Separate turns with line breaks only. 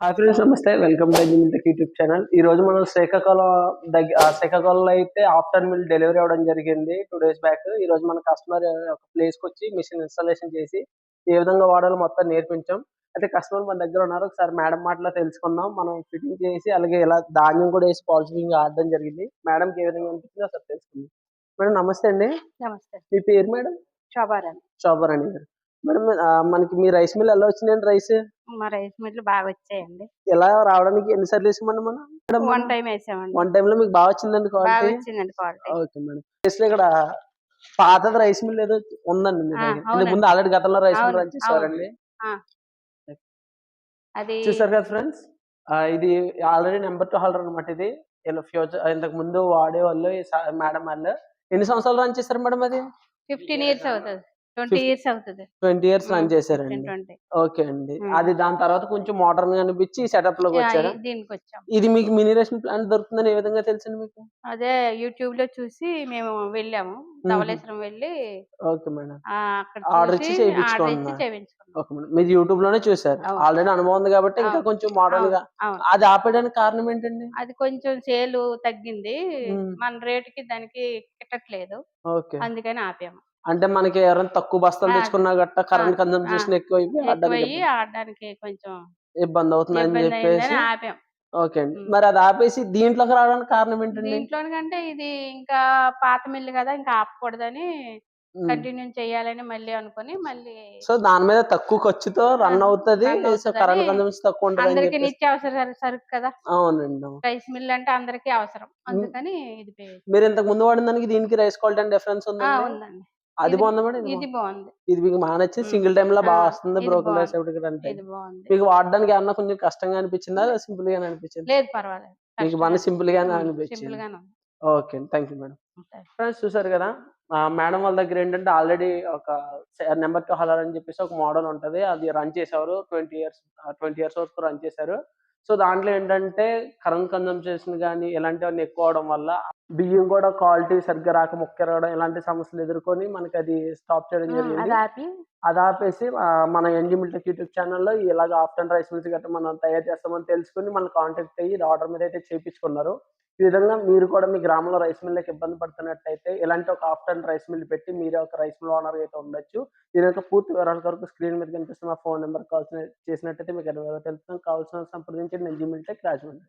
Hi friends, నమస్తే. Welcome to జిమిటెక్ YouTube channel. ఈ రోజు మనం శ్రీకాకుళంలో అయితే ఆఫ్టర్ మిల్ డెలివరీ అవ్వడం జరిగింది 2 డేస్ బ్యాక్. ఈ రోజు మన కస్టమర్ ఒక ప్లేస్‌కొచ్చి మిషన్ ఇన్‌స్టాలేషన్ చేసి, ఏ విధంగా వాడాలో మొత్తం నేర్పించాం. అయితే కస్టమర్ మన దగ్గర ఉన్నారు. ఒకసారి మేడం మాటలో తెలుసుకుందాం. మనం ఫిట్టింగ్ చేసి, అలాగే ఇలా ధాన్యం కూడా ఏసి పాలిషింగ్ ఆడడం జరిగింది. మేడంకి ఏ విధంగా అనిపించిందో ఒకసారి తెలుసుకుందాం. మేడం నమస్తే అండి.
నమస్తే.
మీ పేరు మేడం?
శోభారాణి.
శోభారాణి గారు. మేడం మనకి మీ రైస్ మిల్ ఎలా వచ్చిందండి రైస్?
మా రైస్ మిల్‌లు బాగొచ్చాయండి.
ఎలా రావడానికి ఎన్ని సార్లు ఏసామండి మనం? మేడం
వన్
మనం
టైమ్ ఏసామండి.
వన్ టైమ్‌లో మీకు బాగా వచ్చిందండి క్వాలిటీ?
బాగొచ్చిందండి క్వాలిటీ.
Okay madam. ప్లేస్‌లో ఇక్కడ పాతది రైస్ మిల్ ఏదో ఉందండి మీ
ఆ!
దగ్గర. ఇంతకు
అవునండి.
ముందు ఆల్రెడీ గతంలో రైస్ మిల్
అవును.
రన్
అవును.
చేసేవారండి?
ఆ! అది
చూసారు కదా ఫ్రెండ్స్. ఇది ఆల్రెడీ నంబర్ 2 హాల్డర్ అనమాట ఇది. ఇలా ఇంతకు ముందు వాడేవాళ్ళు మేడం వాళ్ళు. ఎన్ని సంవత్సరాలు రన్ చేశారు మేడం అది?
15 ఇయర్స్ అవుతది. 20
ఫిఫ్
ఇయర్స్ అవుతది.
20 ఇయర్స్ రన్
15,
చేశారండి.
20.
ఓకే అండి.
హ్మ్.
అది దాని తర్వాత కొంచెం మోడర్న్‌గా అనిపించి ఈ
యాహ్!
సెటప్‌లోకొచ్చారా?
దీనికొచ్చాం.
ఇది మీకు మినీ రేషన్ ప్లాంట్ దొరుకుతుందని ఏ విధంగా తెలుసండి మీకు?
అదే యూట్యూబ్‌లో చూసి మేము వెళ్ళాము.
హుహు.
ధవళేశ్వరం వెళ్ళి
ఓకే మేడం.
అక్కడ
ఆర్డర్
చూసి
ఇచ్చి
ఆర్డర్ ఇచ్చి
చేపించుకున్నారు.
చేపించుకున్నాం.
Okay madam. మీరు యూట్యూబ్‌లోనే చూసారు.
అవును.
ఆల్రెడీ అనుభవం ఉంది కాబట్టి ఇంకా
అవును.
కొంచెం
అవును.
మోడర్న్‌గా
అవును.
అది ఆపేయడానికి కారణం ఏంటండి?
అది కొంచెం సేలు తగ్గింది.
హ్మ్.
మన రేట్‌కి దానికి గిట్టట్లేదు.
ఓకే.
అందుకని ఆపాము.
అంటే మనకి ఎవరైనా తక్కువ బస్తాలు
ఆ!
తెచ్చుకున్నా గట్టా
ఆ!
కరెంట్
ఆ!
కన్జంప్షన్ ఎక్కువైపోయి ఆడడానికి
ఎక్కువయ్యి ఆడడానికి కొంచెం
ఇబ్బందవుతుందని
ఇబ్బందయిందని
జెప్పేసి
ఆపాం.
ఓకే అండి.
హ్మ్.
మరి అది ఆపేసి దీంట్లోకి రావడానికి కారణం ఏంటండి?
దీంట్లోనికంటే ఇది ఇంకా పాత మిల్లు గదా! ఇంకా ఆపకూడదని
హ్మ్.
కంటిన్యూ చేయాలని మళ్ళీ అనుకోని మళ్ళీ
సో, దాని మీద తక్కువ ఖర్చుతో
ఆ!
రన్ అవుతది.
రన్
సో,
అవుతదని
కరెంట్ కన్జంప్షన్ తక్కువుంటదని
అందరికి
జెప్పేసి
నిత్యావసర సరుకు కదా!
అవునండి. అవును.
రైస్ మిల్ అంటే అందరికీ అవసరం.
హ్మ్.
అందుకని ఇది
మీరు ఇంతకు ముందు వాడిన దానికి దీనికి రైస్ క్వాలిటీ అండ్ డిఫరెన్స్ ఉందండి?
ఉందండి.
అది
ఇది
బావుందా మేడం? ఇది
ఇది బావుంది.
ఇది మీకు బాగా నచ్చింది.
హ్మ్.
సింగిల్ టైమ్‌లో
ఆ!
బా వస్తుంది.
ఇది
బ్రోకెన్ రైస్
బావుంది.
ఒకటి కంటే.
ఇది బావుంది.
మీకు వాడడానికి ఏమన్నా కొంచెం కష్టంగా అనిపించిందా?
లే
లేదా సింపుల్‌గానే అనిపించిందా?
లేదు పర్వాలేదు.
మీకు బానే
కష్టమే.
సింపుల్‌గానే అనిపించింది.
సింపుల్‌గానే ఉంది.
ఓకే. Thank you madam.
ఉంటాయి.
ఫ్రెండ్స్ చూసారు గదా! మేడం వాళ్ళ దగ్గరేంటంటే ఆల్రెడీ ఒక నంబర్ 2 హాలర్ అని చెప్పేసి ఒక మోడల్ ఉంటది. అది రన్ చేసేవారు 20 ఇయర్స్ వరకు రన్ చేశారు. సో, దాంట్లో ఏంటంటే కరెంట్ కన్జంప్షన్ గాని ఇలాంటివన్నీ ఎక్కువ అవ్వడం వల్ల బియ్యం గూడా క్వాలిటీ సరిగ్గా రాక ముక్కెరగడం ఇలాంటి సమస్యలు ఎదుర్కొని మనకది స్టాప్ చేయడం జరిగింది.
అదాపి
అదాపేసి మన ఎన్‌జీ మిల్టెక్ యూట్యూబ్ ఛానెల్‌లో ఇలాగ ఆఫ్టర్‌నూన్ రైస్ మిల్స్ గట్టా మనం తయారు చేస్తామని తెలుసుకొని మనల్ని కాంటాక్ట్ అయ్యి ఆర్డర్ మీద అయితే చేపించుకున్నారు. ఈ విధంగా మీరు కూడా మీ గ్రామంలో రైస్ మిల్‌లకి ఇబ్బంది పడుతున్నట్టయితే ఇలాంటి ఒక ఆఫ్టర్‌నూన్ రైస్ మిల్ పెట్టి మీరే ఒక రైస్ మిల్ ఓనర్‌గా అయితే ఉండొచ్చు. దీని యొక్క పూర్తి వివరాల కొరకు స్క్రీన్ మీద కనిపిస్తున్న ఫోను నంబర్‌కి కాల్ చేసినట్టయితే మీకు అన్ని వివరాలు తెలుపుతాం. కావాల్సిన సంప్రదించండి ఎన్‌జీ మిల్టెక్ రాజమండ్రి.